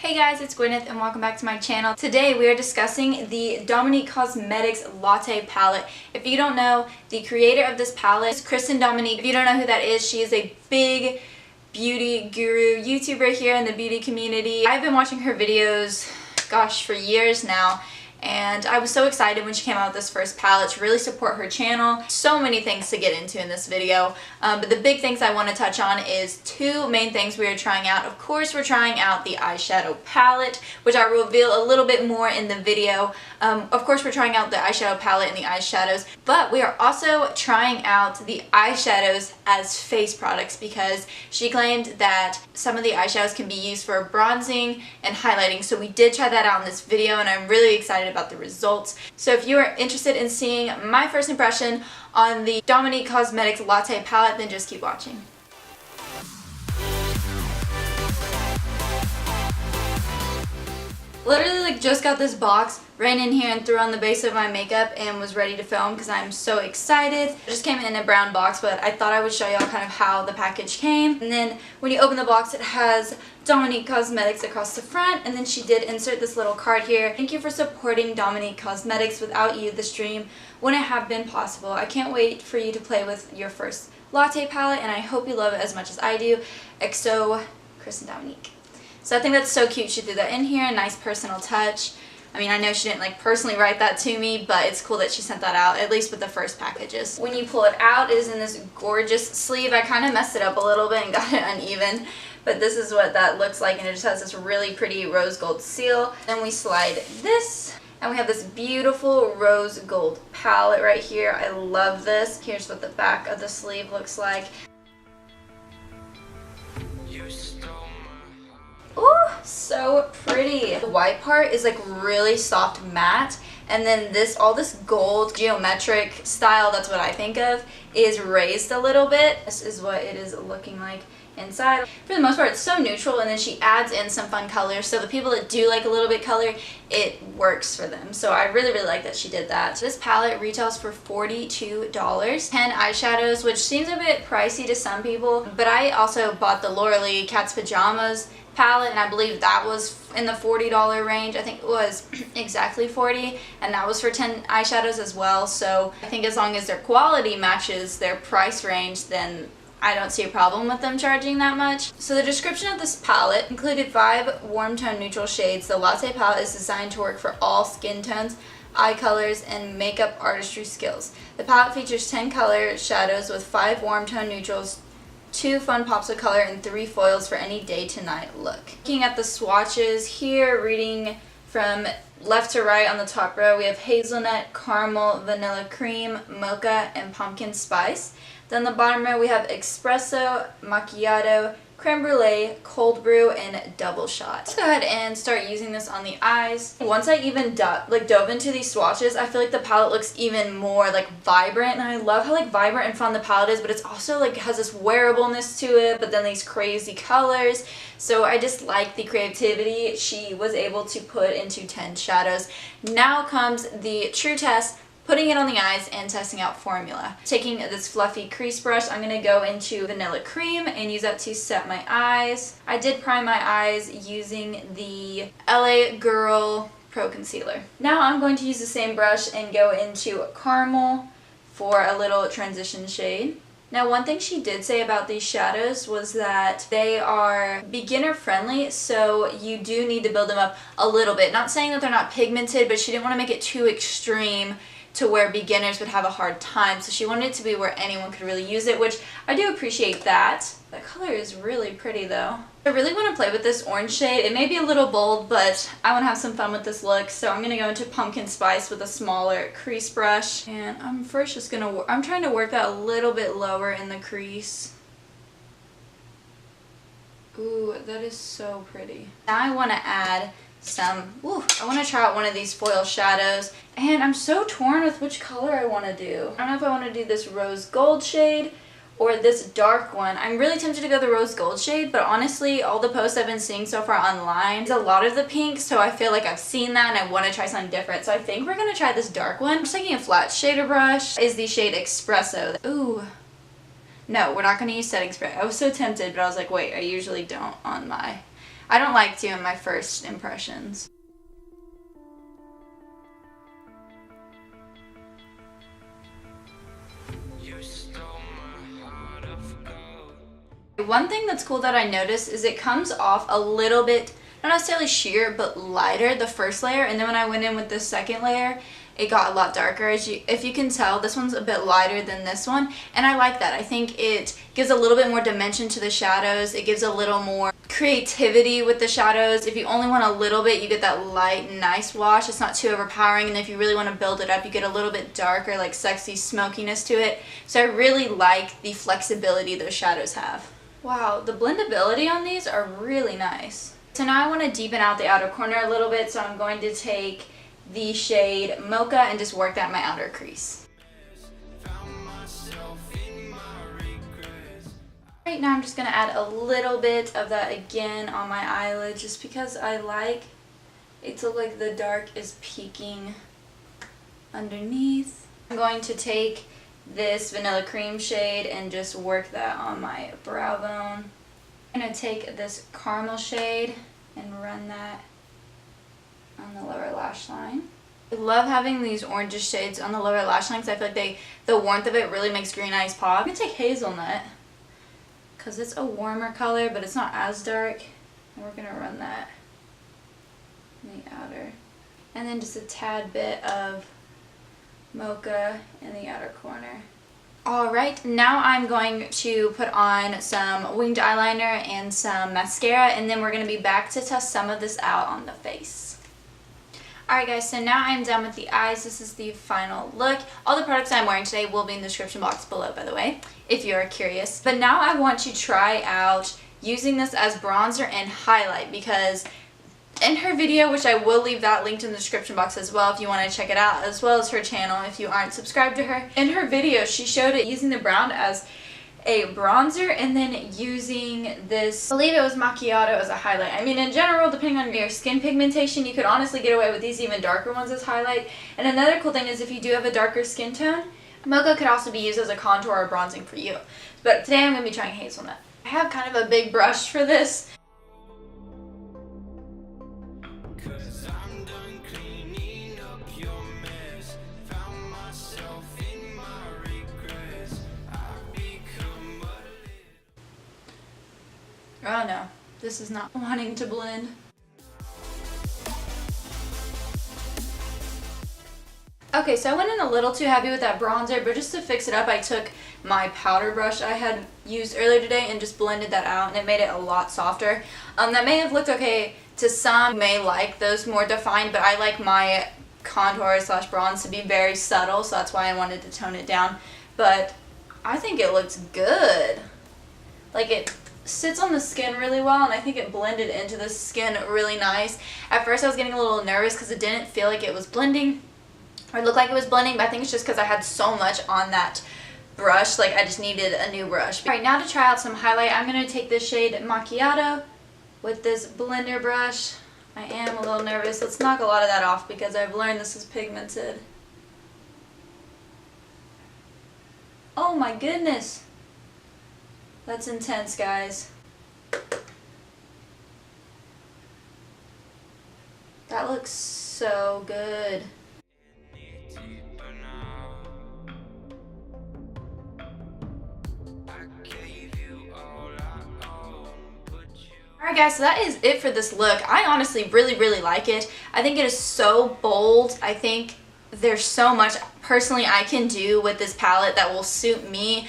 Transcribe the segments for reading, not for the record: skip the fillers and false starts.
Hey guys, it's Gwyneth and welcome back to my channel. Today we are discussing the Dominique Cosmetics Latte palette. If you don't know, the creator of this palette is Kristen Dominique. If you don't know who that is, she is a big beauty guru YouTuber here in the beauty community. I've been watching her videos, gosh, for years now. And I was so excited when she came out with this first palette to really support her channel. So many things to get into in this video, but the big things I want to touch on is two main things we are trying out. Of course, we're trying out the eyeshadow palette, which I will reveal a little bit more in the video. Of course, we're trying out the eyeshadow palette and the eyeshadows, but we are also trying out the eyeshadows as face products because she claimed that some of the eyeshadows can be used for bronzing and highlighting. So we did try that out in this video and I'm really excited about the results. So if you are interested in seeing my first impression on the Dominique Cosmetics Latte palette, then just keep watching. Literally just got this box, ran in here and threw on the base of my makeup and was ready to film because I'm so excited. It just came in a brown box, but I thought I would show y'all kind of how the package came. And then when you open the box, it has Dominique Cosmetics across the front, and then she did insert this little card here. Thank you for supporting Dominique Cosmetics. Without you, this dream wouldn't have been possible. I can't wait for you to play with your first latte palette, and I hope you love it as much as I do. XO, Kristen Dominique. So I think that's so cute. She threw that in here, a nice personal touch. I mean, I know she didn't personally write that to me, but it's cool that she sent that out, at least with the first packages. When you pull it out, it is in this gorgeous sleeve. I kind of messed it up a little bit and got it uneven, but this is what that looks like, and it just has this really pretty rose gold seal. Then we slide this, and we have this beautiful rose gold palette right here. I love this. Here's what the back of the sleeve looks like. Ooh, so pretty. The white part is really soft matte, and then all this gold geometric style, that's what I think of, is raised a little bit. This is what it is looking like inside. For the most part, it's so neutral, and then she adds in some fun colors, so the people that do like a little bit color, it works for them. So I really like that she did that. This palette retails for $42. 10 eyeshadows, which seems a bit pricey to some people, but I also bought the Laura Lee Cat's Pajamas palette, and I believe that was in the $40 range. I think it was exactly 40, and that was for 10 eyeshadows as well. So I think as long as their quality matches their price range, then I don't see a problem with them charging that much. So the description of this palette included 5 warm tone neutral shades. The Latte palette is designed to work for all skin tones, eye colors, and makeup artistry skills. The palette features 10 color shadows with 5 warm tone neutrals, 2 fun pops of color, and 3 foils for any day to night look. Looking at the swatches here, reading from left to right on the top row, we have hazelnut, caramel, vanilla cream, mocha, and pumpkin spice. Then the bottom row we have espresso, macchiato, creme brulee, cold brew, and double shot. Let's go ahead and start using this on the eyes. Once I even dove into these swatches, I feel like the palette looks even more vibrant, and I love how vibrant and fun the palette is, but it's also has this wearableness to it, but then these crazy colors. So I just like the creativity she was able to put into 10 shadows. Now comes the true test, putting it on the eyes and testing out formula. Taking this fluffy crease brush, I'm going to go into vanilla cream and use that to set my eyes. I did prime my eyes using the LA Girl Pro Concealer. Now I'm going to use the same brush and go into caramel for a little transition shade. Now, one thing she did say about these shadows was that they are beginner friendly, so you do need to build them up a little bit. Not saying that they're not pigmented, but she didn't want to make it too extreme to where beginners would have a hard time. So she wanted it to be where anyone could really use it, which I do appreciate that. The color is really pretty though. I really want to play with this orange shade. It may be a little bold, but I want to have some fun with this look. So I'm going to go into pumpkin spice with a smaller crease brush. And I'm first just going to, I'm trying to work that a little bit lower in the crease. Ooh, that is so pretty. Now I want to add I want to try out one of these foil shadows, and I'm so torn with which color I want to do. I don't know if I want to do this rose gold shade or this dark one. I'm really tempted to go the rose gold shade, but honestly, all the posts I've been seeing so far online is a lot of the pink, so I feel like I've seen that and I want to try something different. So I think we're going to try this dark one. I'm just taking a flat shader brush. Is the shade Espresso. Ooh. No, we're not going to use setting spray. I was so tempted, but I was like, wait, I usually don't on my I don't like doing my first impressions. One thing that's cool that I noticed is it comes off a little bit, not necessarily sheer, but lighter, the first layer, and then when I went in with the second layer, it got a lot darker. If you can tell, this one's a bit lighter than this one, and I like that. I think it gives a little bit more dimension to the shadows. It gives a little more creativity with the shadows. If you only want a little bit, you get that light, nice wash. It's not too overpowering, and if you really want to build it up, you get a little bit darker, like sexy smokiness to it. So I really like the flexibility those shadows have. Wow, the blendability on these are really nice. So now I want to deepen out the outer corner a little bit, so I'm going to take the shade Mocha and just work that in my outer crease. Right now I'm just going to add a little bit of that again on my eyelid, just because I like it to look like the dark is peeking underneath. I'm going to take this vanilla cream shade and just work that on my brow bone. I'm going to take this caramel shade and run that on the lower lash line. I love having these orangish shades on the lower lash line because I feel like the warmth of it really makes green eyes pop. I'm going to take hazelnut because it's a warmer color but it's not as dark. And we're going to run that in the outer. And then just a tad bit of Mocha in the outer corner. Alright, now I'm going to put on some winged eyeliner and some mascara, and then we're going to be back to test some of this out on the face. Alright guys, so now I'm done with the eyes. This is the final look. All the products I'm wearing today will be in the description box below, by the way, if you're curious. But now I want to try out using this as bronzer and highlight, because in her video, which I will leave that linked in the description box as well if you want to check it out, as well as her channel if you aren't subscribed to her. In her video, she showed it using the brown as a bronzer and then using this, I believe it was macchiato, as a highlight. I mean, in general, depending on your skin pigmentation, you could honestly get away with these even darker ones as highlight. And another cool thing is if you do have a darker skin tone, Mocha could also be used as a contour or bronzing for you. But today I'm going to be trying hazelnut. I have kind of a big brush for this. Oh no, this is not wanting to blend. Okay, so I went in a little too heavy with that bronzer, but just to fix it up, I took my powder brush I had used earlier today and just blended that out, and it made it a lot softer. That may have looked okay to some, may like those more defined, but I like my contour slash bronze to be very subtle, so that's why I wanted to tone it down. But I think it looks good. Like, it sits on the skin really well, and I think it blended into the skin really nice. At first I was getting a little nervous because it didn't feel like it was blending, or it looked like it was blending, but I think it's just because I had so much on that brush, like I just needed a new brush. Alright, now to try out some highlight, I'm going to take this shade Macchiato with this blender brush. I am a little nervous. Let's knock a lot of that off because I've learned this is pigmented. Oh my goodness! That's intense, guys. That looks so good. Alright guys, so that is it for this look. I honestly really like it. I think it is so bold. I think there's so much personally I can do with this palette that will suit me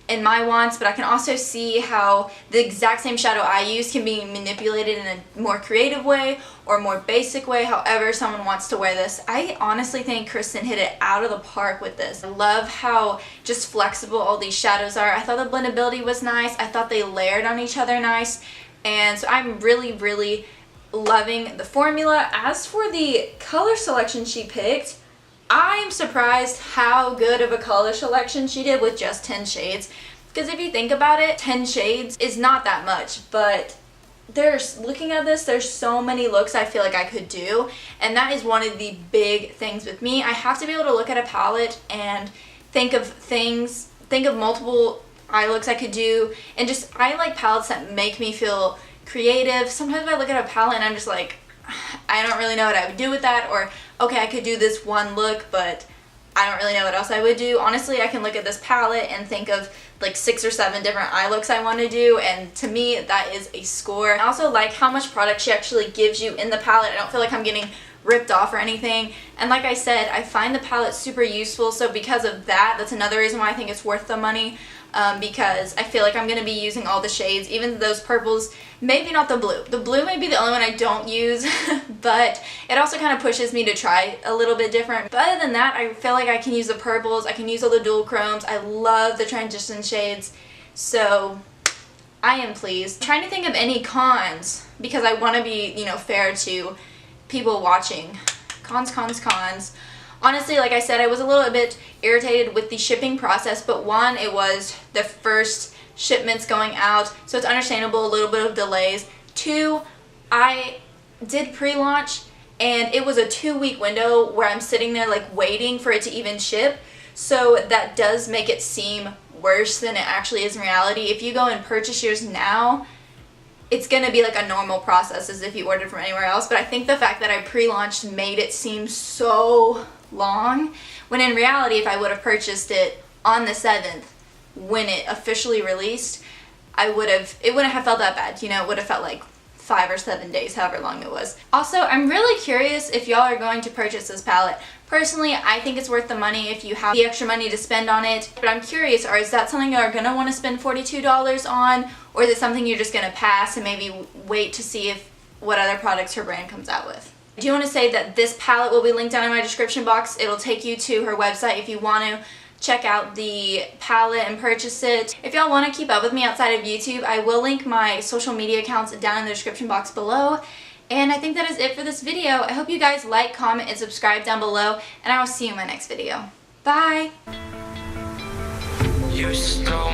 and my wants, but I can also see how the exact same shadow I use can be manipulated in a more creative way or more basic way, however someone wants to wear this. I honestly think Kristen hit it out of the park with this. I love how just flexible all these shadows are. I thought the blendability was nice. I thought they layered on each other nice. And so I'm really loving the formula. As for the color selection she picked, I am surprised how good of a color selection she did with just 10 shades. Because if you think about it, 10 shades is not that much, but looking at this, there's so many looks I feel like I could do, and that is one of the big things with me. I have to be able to look at a palette and think of multiple eye looks I could do, and just I like palettes that make me feel creative. Sometimes I look at a palette and I'm just like, I don't really know what I would do with that, or okay, I could do this one look, but I don't really know what else I would do. Honestly, I can look at this palette and think of like 6 or 7 different eye looks I want to do, and to me that is a score. I also like how much product she actually gives you in the palette. I don't feel like I'm getting ripped off or anything, and like I said, I find the palette super useful, so because of that, that's another reason why I think it's worth the money. Because I feel like I'm going to be using all the shades, even those purples, maybe not the blue. The blue may be the only one I don't use, but it also kind of pushes me to try a little bit different. But other than that, I feel like I can use the purples, I can use all the dual chromes, I love the transition shades, so I am pleased. I'm trying to think of any cons, because I want to be, you know, fair to people watching. Cons. Honestly, like I said, I was a little bit irritated with the shipping process, but one, it was the first shipments going out, so it's understandable, a little bit of delays. 2, I did pre-launch, and it was a 2-week window where I'm sitting there like waiting for it to even ship, so that does make it seem worse than it actually is in reality. If you go and purchase yours now, it's gonna be like a normal process as if you ordered from anywhere else, but I think the fact that I pre-launched made it seem so long, when in reality, if I would have purchased it on the 7th when it officially released, it wouldn't have felt that bad, you know. It would have felt like 5 or 7 days, however long it was. Also, I'm really curious if y'all are going to purchase this palette. Personally, I think it's worth the money if you have the extra money to spend on it, but I'm curious, is that something you're gonna want to spend $42 on, or is it something you're just gonna pass and maybe wait to see what other products her brand comes out with? I do want to say that this palette will be linked down in my description box. It'll take you to her website if you want to check out the palette and purchase it. If y'all want to keep up with me outside of YouTube, I will link my social media accounts down in the description box below. And I think that is it for this video. I hope you guys like, comment, and subscribe down below, and I will see you in my next video. Bye! You stole